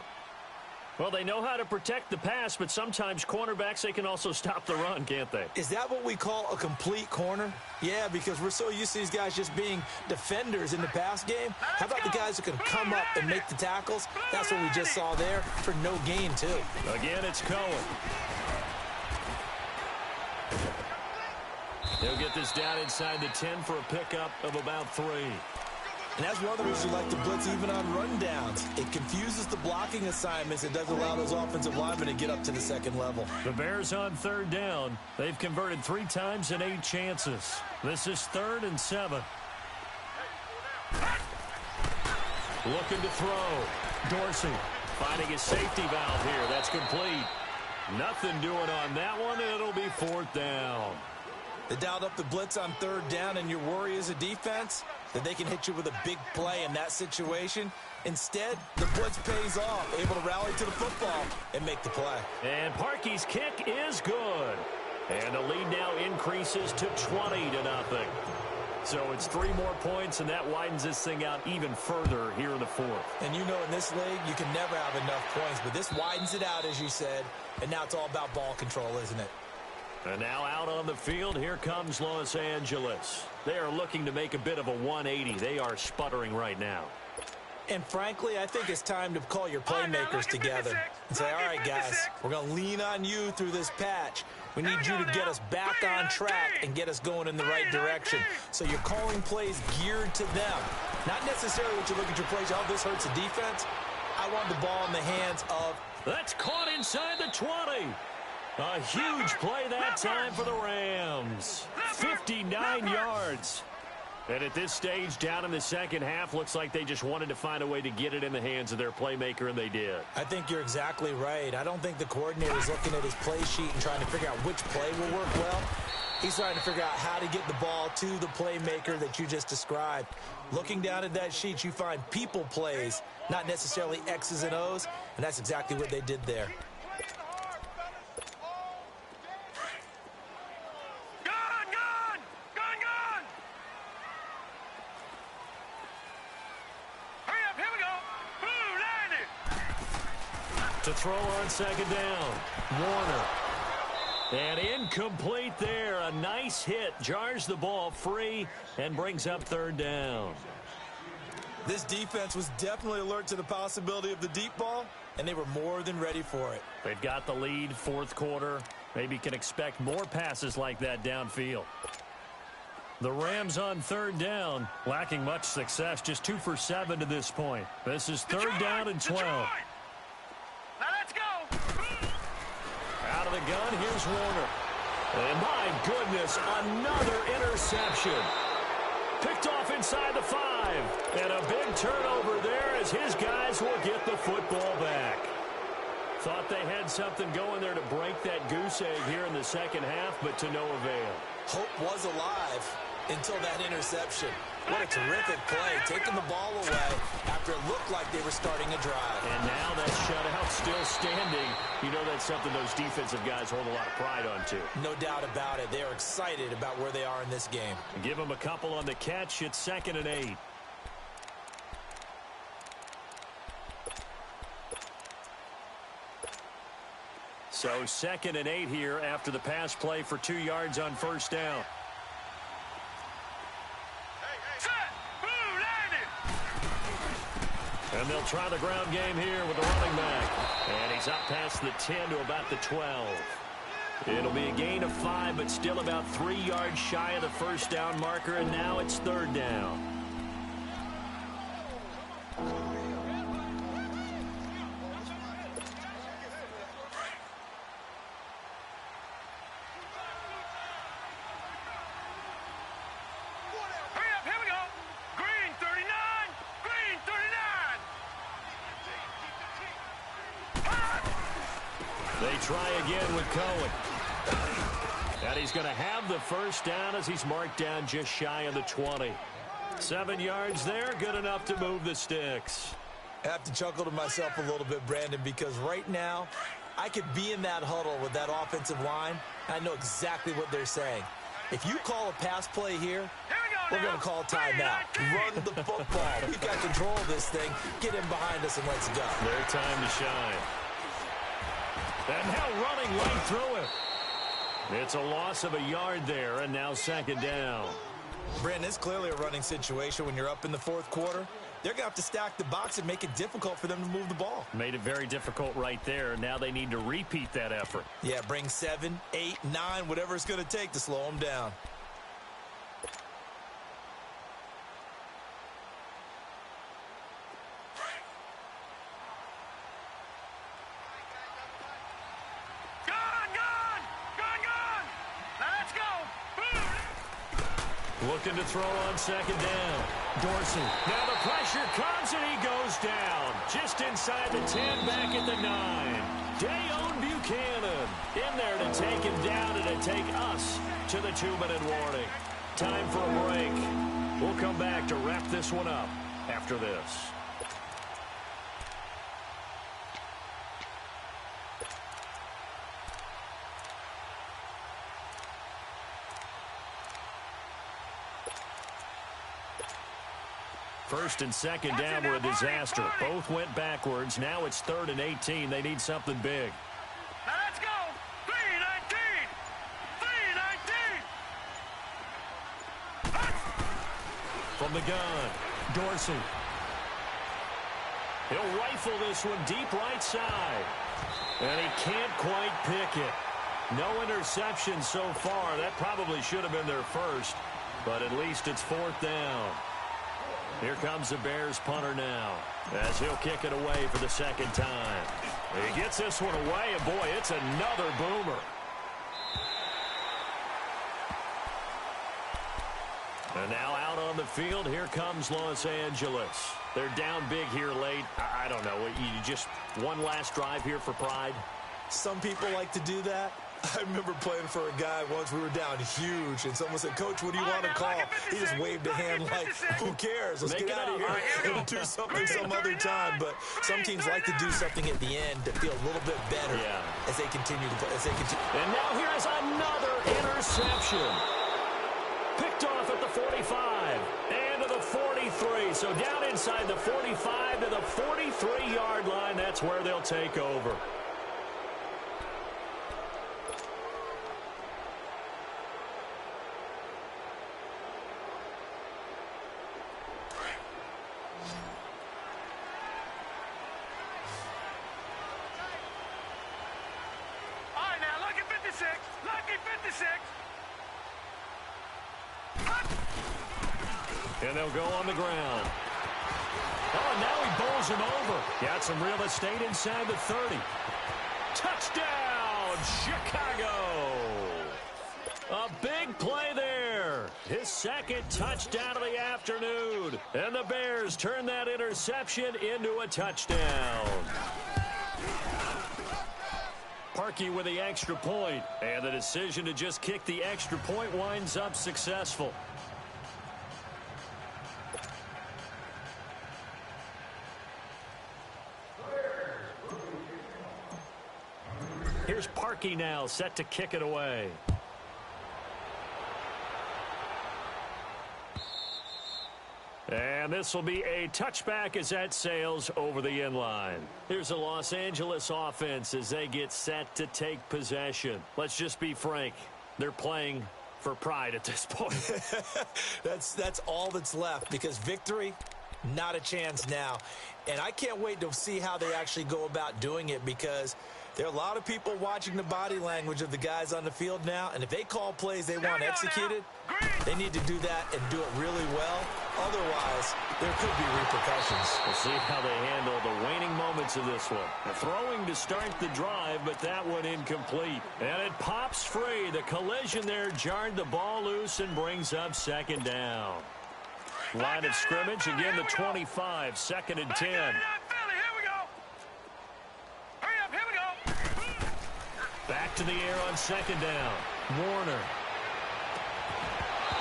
Speaker 3: Well, they know how to protect the pass, but sometimes cornerbacks, they can also stop the run, can't they?
Speaker 5: Is that what we call a complete corner? Yeah, because we're so used to these guys just being defenders in the pass game. How about the guys who can come up and make the tackles? That's what we just saw there for no gain, too.
Speaker 3: Again, it's Cohen. They'll get this down inside the 10 for a pickup of about 3.
Speaker 5: And that's one of the reasons you like to blitz even on rundowns. It confuses the blocking assignments. It doesn't allow those offensive linemen to get up to the second level.
Speaker 3: The Bears on third down. They've converted 3 times in 8 chances. This is 3rd and 7. Looking to throw. Dorsey finding his safety valve here. That's complete. Nothing doing on that one, and it'll be 4th down.
Speaker 5: They dialed up the blitz on third down, and your worry as a defense that they can hit you with a big play in that situation. Instead, the blitz pays off, able to rally to the football and make the play.
Speaker 3: And Parkey's kick is good. And the lead now increases to 20-0. So it's 3 more points, and that widens this thing out even further here in the 4th.
Speaker 5: And you know in this league, you can never have enough points, but this widens it out, as you said, and now it's all about ball control, isn't it?
Speaker 3: And now out on the field, here comes Los Angeles. They are looking to make a bit of a 180. They are sputtering right now.
Speaker 5: And frankly, I think it's time to call your playmakers together and say, all right, guys, we're going to lean on you through this patch. We need you to get us back on track and get us going in the right direction. So you're calling plays geared to them. Not necessarily what you look at your plays, oh, this hurts the defense. I want the ball in the hands of...
Speaker 3: That's caught inside the 20. A huge play that time for the Rams. 59 yards. And at this stage, down in the second half, looks like they just wanted to find a way to get it in the hands of their playmaker, and they did.
Speaker 5: I think you're exactly right. I don't think the coordinator is looking at his play sheet and trying to figure out which play will work well. He's trying to figure out how to get the ball to the playmaker that you just described. Looking down at that sheet, you find people plays, not necessarily X's and O's, and that's exactly what they did there.
Speaker 3: To throw on second down, Warner. And incomplete there. A nice hit. Jars the ball free and brings up third down.
Speaker 5: This defense was definitely alert to the possibility of the deep ball, and they were more than ready for it.
Speaker 3: They've got the lead, fourth quarter. Maybe can expect more passes like that downfield. The Rams on third down, lacking much success, just 2 for 7 to this point. This is third down and 12.
Speaker 4: Now let's go.
Speaker 3: Out of the gun, here's Warner. And my goodness, another interception. Picked off inside the 5. And a big turnover there as his guys will get the football back. Thought they had something going there to break that goose egg here in the second half, but to no avail.
Speaker 5: Hope was alive until that interception. What a terrific play, taking the ball away after it looked like they were starting a drive.
Speaker 3: And now that shutout still standing. You know that's something those defensive guys hold a lot of pride on, too.
Speaker 5: No doubt about it. They are excited about where they are in this game.
Speaker 3: Give them a couple on the catch. It's 2nd and 8. So 2nd and 8 here after the pass play for 2 yards on first down. And they'll try the ground game here with the running back. And he's up past the 10 to about the 12. It'll be a gain of 5, but still about 3 yards shy of the first down marker, and now it's third down. They try again with Cohen. And he's going to have the first down as he's marked down just shy of the 20. 7 yards there, good enough to move the sticks.
Speaker 5: I have to chuckle to myself a little bit, Brandon, because right now I could be in that huddle with that offensive line. I know exactly what they're saying. If you call a pass play here, we're going to call timeout. Run the football. We've got control of this thing. Get in behind us and let's go.
Speaker 3: Their time to shine. And now running right through it. It's a loss of a yard there, and now second down.
Speaker 5: Brandon, it's clearly a running situation when you're up in the fourth quarter. They're going to have to stack the box and make it difficult for them to move the ball.
Speaker 3: Made it very difficult right there. Now they need to repeat that effort.
Speaker 5: Yeah, bring 7, 8, 9, whatever it's going to take to slow them down.
Speaker 3: Looking to throw on second down. Dorsey. Now the pressure comes and he goes down. Just inside the 10, back at the 9. Dayon Buchanan in there to take him down and to take us to the 2-minute warning. Time for a break. We'll come back to wrap this one up after this. First and second down were a disaster. Both went backwards. Now it's 3rd and 18. They need something big.
Speaker 4: Now let's go. 3-19. 3-19.
Speaker 3: From the gun, Dorsey. He'll rifle this one deep right side. And he can't quite pick it. No interception so far. That probably should have been their first. But at least it's 4th down. Here comes the Bears punter now as he'll kick it away for the second time. He gets this one away, and boy, it's another boomer. And now out on the field, here comes Los Angeles. They're down big here late. I don't know. You just one last drive here for pride?
Speaker 5: Some people like to do that. I remember playing for a guy once. We were down huge, and someone said, "Coach, what do you want to call?" He just waved a hand like, "Who cares? Let's get out of here and do something some other time." But some teams like to do something at the end to feel a little bit better as they continue to play.
Speaker 3: And now here's another interception. Picked off at the 45 and to the 43. So down inside the 45 to the 43-yard line. That's where they'll take over. And they'll go on the ground. Oh, and now he bowls him over. Got some real estate inside the 30. Touchdown, Chicago. A big play there. His second touchdown of the afternoon. And the Bears turn that interception into a touchdown. Parkey with the extra point. And the decision to just kick the extra point winds up successful. Here's Parkey now, set to kick it away. And this will be a touchback as that sails over the end line. Here's the Los Angeles offense as they get set to take possession. Let's just be frank. They're playing for pride at this point.
Speaker 5: That's all that's left, because victory, not a chance now. And I can't wait to see how they actually go about doing it, because there are a lot of people watching the body language of the guys on the field now, and if they call plays they want executed, they need to do that and do it really well. Otherwise, there could be repercussions.
Speaker 3: We'll see how they handle the waning moments of this one. They're throwing to start the drive, but that one incomplete. And it pops free. The collision there jarred the ball loose and brings up second down. Line of scrimmage, again the 25, second and 10. Back to the air on second down. Warner.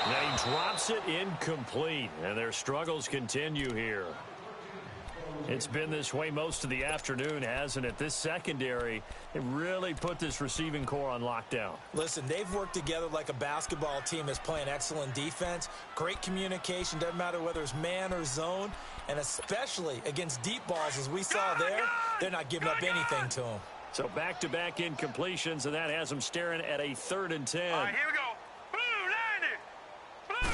Speaker 3: Now he drops it incomplete, and their struggles continue here. It's been this way most of the afternoon, hasn't it? This secondary, it really put this receiving core on lockdown.
Speaker 5: Listen, they've worked together like a basketball team that's playing excellent defense. Great communication, doesn't matter whether it's man or zone, and especially against deep balls, as we saw there, they're not giving up anything to them.
Speaker 3: So back-to-back incompletions, and that has them staring at a 3rd and 10.
Speaker 4: All right, here we go. Blue 90.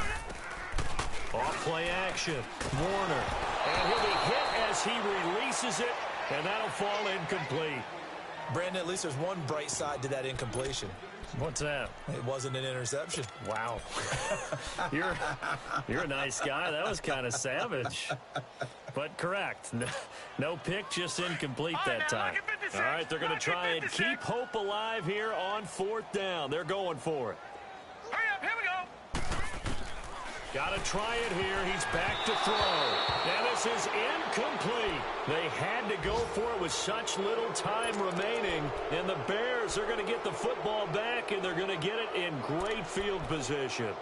Speaker 4: Blue.
Speaker 3: Off play action. Warner. And he'll be hit as he releases it, and that'll fall incomplete.
Speaker 5: Brandon, at least there's one bright side to that incompletion.
Speaker 3: What's that?
Speaker 5: It wasn't an interception.
Speaker 3: Wow. You're a nice guy. That was kind of savage. But correct. No pick, just incomplete that time. All right, they're going to try and keep hope alive here on 4th down. They're going for it.
Speaker 4: Hurry up, here we go.
Speaker 3: Got to try it here. He's back to throw. And this is incomplete. They had to go for it with such little time remaining. And the Bears are going to get the football back, and they're going to get it in great field position.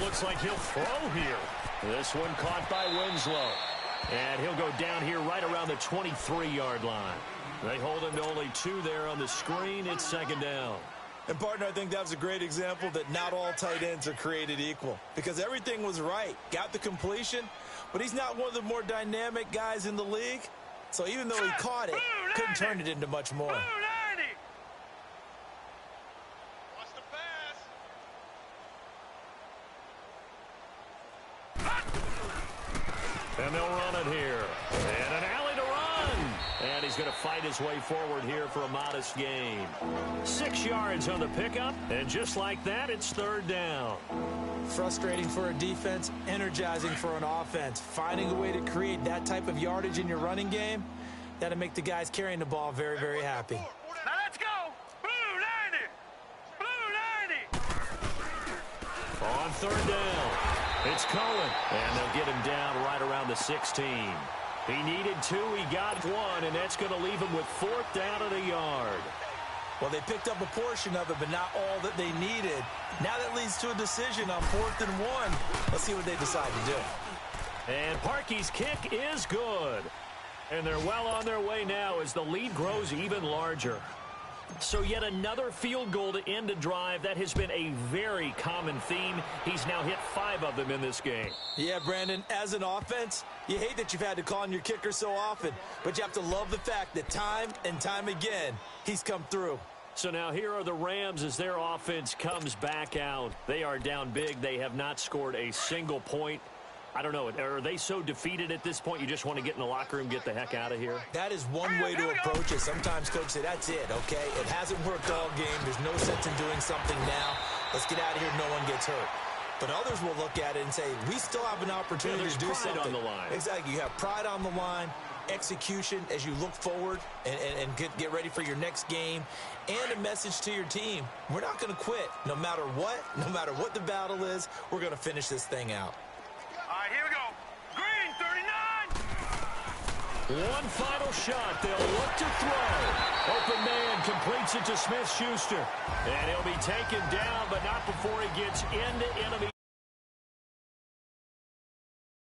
Speaker 3: Looks like he'll throw here. This one caught by Winslow. And he'll go down here right around the 23-yard line. They hold him to only 2 there on the screen. It's second down.
Speaker 5: And, partner, I think that was a great example that not all tight ends are created equal, because everything was right. Got the completion, but he's not one of the more dynamic guys in the league. So even though he caught it, couldn't turn it into much more.
Speaker 3: And they'll run it here. And an alley to run. And he's going to fight his way forward here for a modest gain. 6 yards on the pickup. And just like that, it's 3rd down.
Speaker 5: Frustrating for a defense, energizing for an offense. Finding a way to create that type of yardage in your running game, that'll make the guys carrying the ball very, very happy.
Speaker 4: Now let's go. Blue 90. Blue 90.
Speaker 3: On 3rd down. It's Cohen, and they'll get him down right around the 16. He needed 2, he got 1, and that's going to leave him with 4th down at a yard.
Speaker 5: Well, they picked up a portion of it, but not all that they needed. Now that leads to a decision on 4th and 1. Let's see what they decide to do.
Speaker 3: And Parkey's kick is good. And they're well on their way now as the lead grows even larger. So yet another field goal to end a drive. That has been a very common theme. He's now hit 5 of them in this game.
Speaker 5: Yeah, Brandon, as an offense, you hate that you've had to call on your kicker so often, but you have to love the fact that time and time again, he's come through.
Speaker 3: So now here are the Rams as their offense comes back out. They are down big. They have not scored a single point. I don't know. Are they so defeated at this point you just want to get in the locker room, get the heck out of here?
Speaker 5: That is one way to approach it. Sometimes coach say, that's it, okay? It hasn't worked all game. There's no sense in doing something now. Let's get out of here. No one gets hurt. But others will look at it and say, we still have an opportunity to do something.
Speaker 3: There's pride on the line.
Speaker 5: Exactly. You have pride on the line, execution as you look forward and get ready for your next game, and a message to your team. We're not going to quit. No matter what the battle is, we're going to finish this thing out.
Speaker 4: All right, here we go. Green, 39.
Speaker 3: One final shot. They'll look to throw. Open man completes it to Smith-Schuster. And he'll be taken down, but not before he gets into enemy.